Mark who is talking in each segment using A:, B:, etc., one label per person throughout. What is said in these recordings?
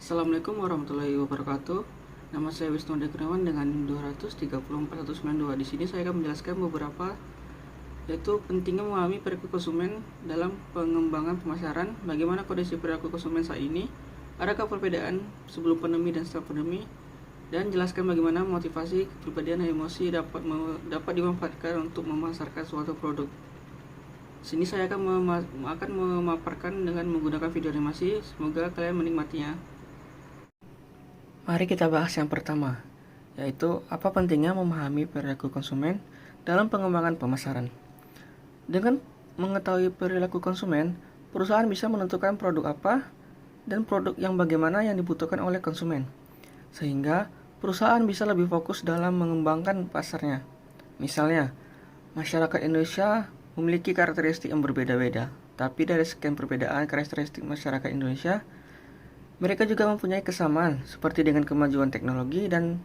A: Assalamualaikum warahmatullahi wabarakatuh. Nama saya Wisnu Ade Kurniawan dengan 234.192. Di sini saya akan menjelaskan beberapa yaitu pentingnya memahami perilaku konsumen dalam pengembangan pemasaran, bagaimana kondisi perilaku konsumen saat ini, adakah perbedaan sebelum pandemi dan setelah pandemi, dan jelaskan bagaimana motivasi, kepribadian, dan emosi dapat dimanfaatkan untuk memasarkan suatu produk. Sini saya akan memaparkan dengan menggunakan video animasi. Semoga kalian menikmatinya. Mari kita bahas yang pertama, yaitu apa pentingnya memahami perilaku konsumen dalam pengembangan pemasaran. Dengan mengetahui perilaku konsumen, perusahaan bisa menentukan produk apa dan produk yang bagaimana yang dibutuhkan oleh konsumen, sehingga perusahaan bisa lebih fokus dalam mengembangkan pasarnya. Misalnya, masyarakat Indonesia memiliki karakteristik yang berbeda-beda, tapi dari sekian perbedaan karakteristik masyarakat Indonesia, mereka juga mempunyai kesamaan, seperti dengan kemajuan teknologi dan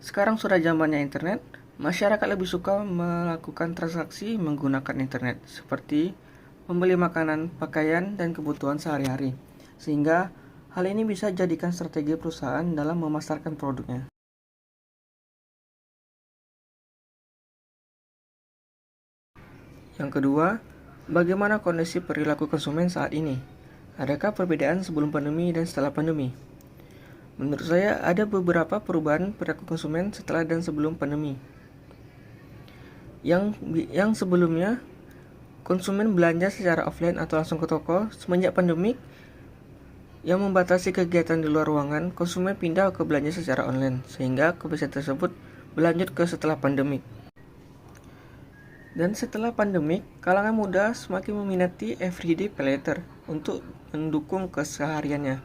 A: sekarang sudah zamannya internet, masyarakat lebih suka melakukan transaksi menggunakan internet, seperti membeli makanan, pakaian, dan kebutuhan sehari-hari, sehingga hal ini bisa jadikan strategi perusahaan dalam memasarkan produknya. Yang kedua, bagaimana kondisi perilaku konsumen saat ini? Adakah perbedaan sebelum pandemi dan setelah pandemi? Menurut saya, ada beberapa perubahan perilaku konsumen setelah dan sebelum pandemi. Yang sebelumnya, konsumen belanja secara offline atau langsung ke toko. Semenjak pandemi yang membatasi kegiatan di luar ruangan, konsumen pindah ke belanja secara online, sehingga kebiasaan tersebut berlanjut ke setelah pandemi. Dan setelah pandemik, kalangan muda semakin meminati everyday pay later untuk mendukung kesehariannya.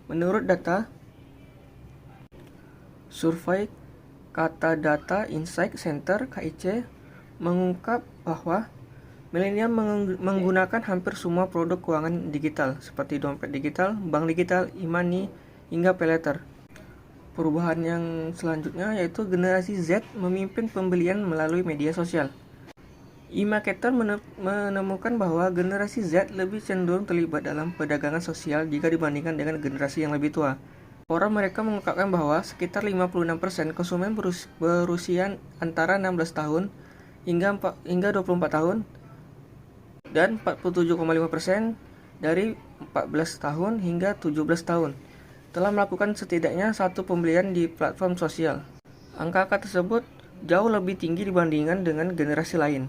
A: Menurut data survei Kata Data Insight Center (KIC) mengungkap bahwa milenial menggunakan hampir semua produk keuangan digital seperti dompet digital, bank digital, e-money, hingga pay later. Perubahan yang selanjutnya yaitu generasi Z memimpin pembelian melalui media sosial. E-marketer menemukan bahwa generasi Z lebih cenderung terlibat dalam perdagangan sosial jika dibandingkan dengan generasi yang lebih tua. Orang mereka mengungkapkan bahwa sekitar 56% konsumen berusia antara 16 tahun hingga 24 tahun dan 47,5% dari 14 tahun hingga 17 tahun telah melakukan setidaknya satu pembelian di platform sosial. Angka tersebut jauh lebih tinggi dibandingkan dengan generasi lain.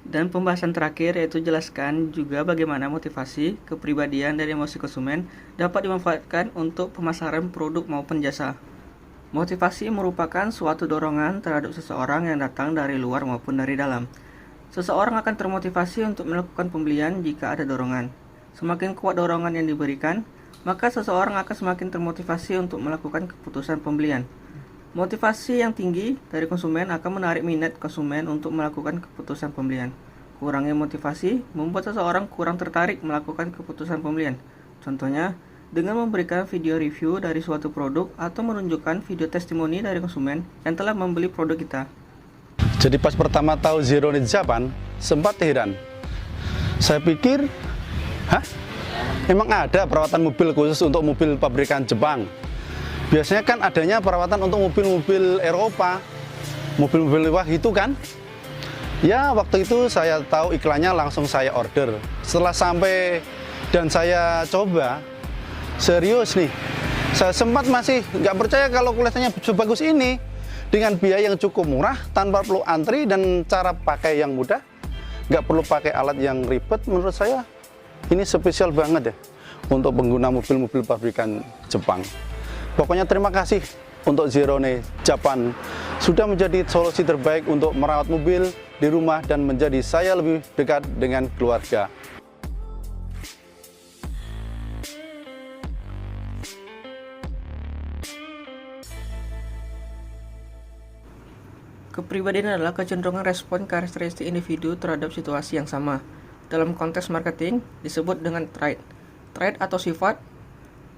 A: Dan pembahasan terakhir yaitu jelaskan juga bagaimana motivasi, kepribadian, dan emosi konsumen dapat dimanfaatkan untuk pemasaran produk maupun jasa. Motivasi merupakan suatu dorongan terhadap seseorang yang datang dari luar maupun dari dalam. Seseorang akan termotivasi untuk melakukan pembelian jika ada dorongan. Semakin kuat dorongan yang diberikan, maka seseorang akan semakin termotivasi untuk melakukan keputusan pembelian. Motivasi yang tinggi dari konsumen akan menarik minat konsumen untuk melakukan keputusan pembelian. Kurangnya motivasi membuat seseorang kurang tertarik melakukan keputusan pembelian. Contohnya, dengan memberikan video review dari suatu produk atau menunjukkan video testimoni dari konsumen yang telah membeli produk kita.
B: Jadi pas pertama tahu Zero Knee Japan, sempat heran. Saya pikir, emang ada perawatan mobil khusus untuk mobil pabrikan Jepang? Biasanya kan adanya perawatan untuk mobil-mobil Eropa, mobil-mobil mewah itu kan. Ya waktu itu saya tahu iklannya langsung saya order. Setelah sampai dan saya coba, serius nih, saya sempat masih nggak percaya kalau kelihatannya sebagus ini. Dengan biaya yang cukup murah, tanpa perlu antri dan cara pakai yang mudah, nggak perlu pakai alat yang ribet. Menurut saya ini spesial banget ya untuk pengguna mobil-mobil pabrikan Jepang. Pokoknya terima kasih untuk Zero Knee Japan sudah menjadi solusi terbaik untuk merawat mobil di rumah dan menjadi saya lebih dekat dengan keluarga.
A: Kepribadian adalah kecenderungan respon karakteristik individu terhadap situasi yang sama. Dalam konteks marketing disebut dengan trait. Trait atau sifat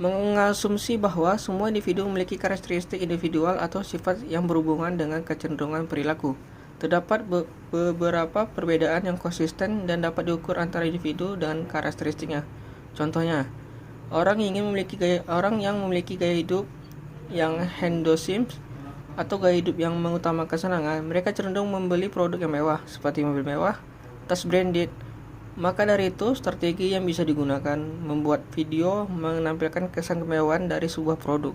A: mengasumsi bahwa semua individu memiliki karakteristik individual atau sifat yang berhubungan dengan kecenderungan perilaku. Terdapat beberapa perbedaan yang konsisten dan dapat diukur antara individu dan karakteristiknya. Contohnya, Orang yang memiliki gaya hidup yang hedonisme atau gaya hidup yang mengutamakan kesenangan, mereka cenderung membeli produk yang mewah seperti mobil mewah, tas branded. Maka dari itu, strategi yang bisa digunakan membuat video menampilkan kesan kemewahan dari sebuah produk.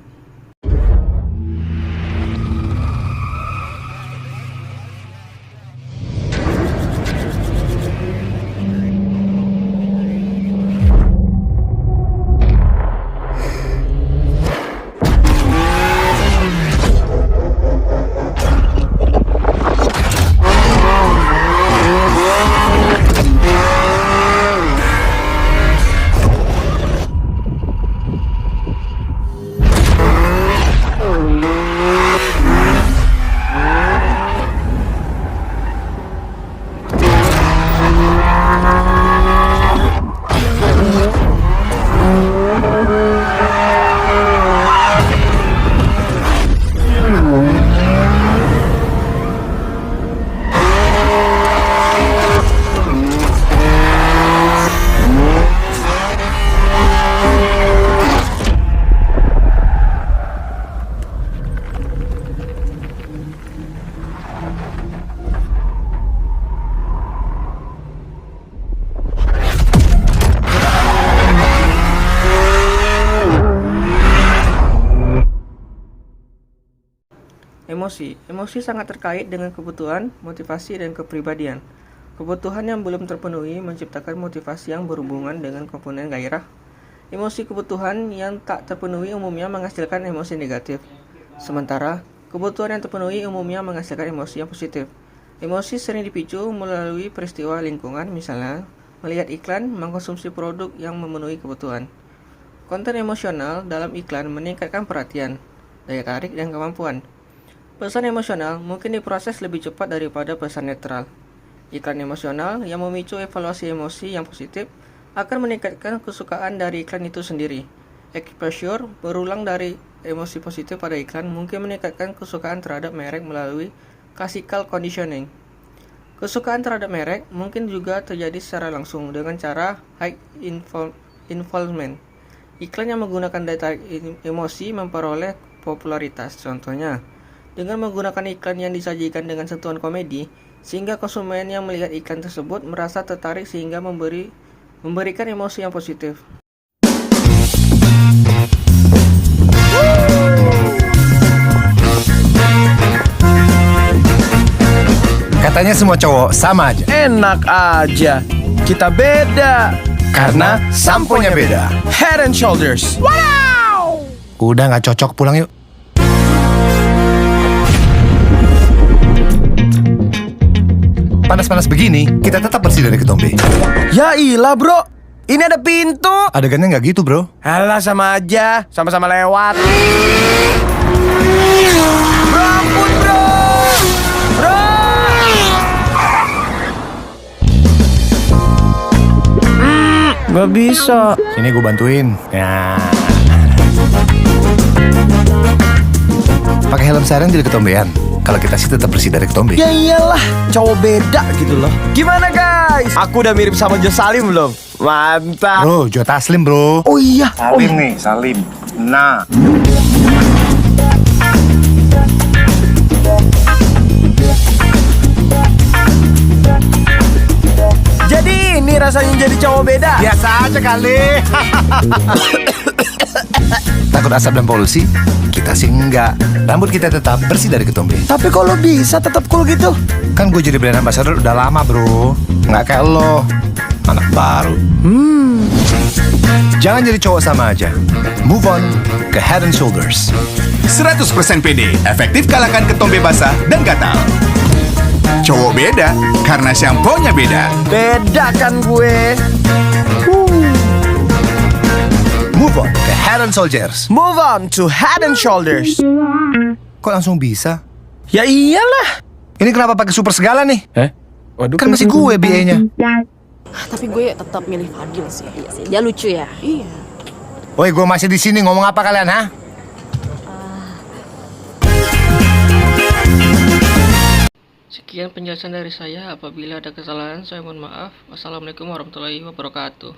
A: Emosi sangat terkait dengan kebutuhan, motivasi, dan kepribadian. Kebutuhan yang belum terpenuhi menciptakan motivasi yang berhubungan dengan komponen gairah. Emosi kebutuhan yang tak terpenuhi umumnya menghasilkan emosi negatif. Sementara, kebutuhan yang terpenuhi umumnya menghasilkan emosi yang positif. Emosi sering dipicu melalui peristiwa lingkungan, misalnya melihat iklan, mengkonsumsi produk yang memenuhi kebutuhan. Konten emosional dalam iklan meningkatkan perhatian, daya tarik, dan kemampuan. Pesan emosional mungkin diproses lebih cepat daripada pesan netral. Iklan emosional yang memicu evaluasi emosi yang positif akan meningkatkan kesukaan dari iklan itu sendiri. Exposure berulang dari emosi positif pada iklan mungkin meningkatkan kesukaan terhadap merek melalui classical conditioning. Kesukaan terhadap merek mungkin juga terjadi secara langsung dengan cara high involvement. Iklan yang menggunakan daya tarik emosi memperoleh popularitas. Contohnya, dengan menggunakan iklan yang disajikan dengan sentuhan komedi, sehingga konsumen yang melihat iklan tersebut merasa tertarik sehingga memberikan emosi yang positif.
C: Katanya semua cowok sama aja.
D: Enak aja. Kita beda.
C: Karena samponya beda.
D: Head and Shoulders. Wow!
C: Udah gak cocok, pulang yuk. Panas-panas begini, kita tetap bersih dari ketombe.
D: Ya ilah bro, ini ada pintu.
C: Adegannya nggak gitu bro.
D: Alah sama aja, sama-sama lewat. Bro ampun bro. Bro. Gak bisa.
C: Sini gue bantuin. Ya. Pakai helm sarang jadi ketombean. Kalau kita sih tetap bersih dari ketombe.
D: Ya iyalah, cowok beda gitu loh. Gimana guys? Aku udah mirip sama Jo Salim belum? Mantap.
C: Bro, Joe Taslim bro.
D: Oh iya.
E: Salim nih, Salim. Nah.
D: Jadi ini rasanya jadi cowok beda.
C: Biasa aja kali. Takut asap dan polusi? Kita sih enggak. Rambut kita tetap bersih dari ketombe.
D: Tapi kalau bisa tetap cool gitu.
C: Kan gue jadi brand ambassador udah lama bro. Nggak kayak lo, anak baru. Jangan jadi cowok sama aja. Move on ke Head and Shoulders.
F: 100% pede, efektif kalahkan ketombe basah dan gatal. Cowok beda, karena shampoo-nya beda.
D: Beda kan gue.
C: Move on ke Head and Shoulders.
D: Move on to Head and Shoulders.
C: Kok langsung bisa?
D: Ya iyalah.
C: Ini kenapa pakai super segala nih?
D: Waduh.
C: Kan masih gue BA-nya.
G: Tapi gue tetap milih Fadil sih. Iya sih. Dia lucu ya. Iya.
C: Woi, gue masih di sini, ngomong apa kalian, ha?
A: Sekian penjelasan dari saya. Apabila ada kesalahan, saya mohon maaf. Wassalamualaikum warahmatullahi wabarakatuh.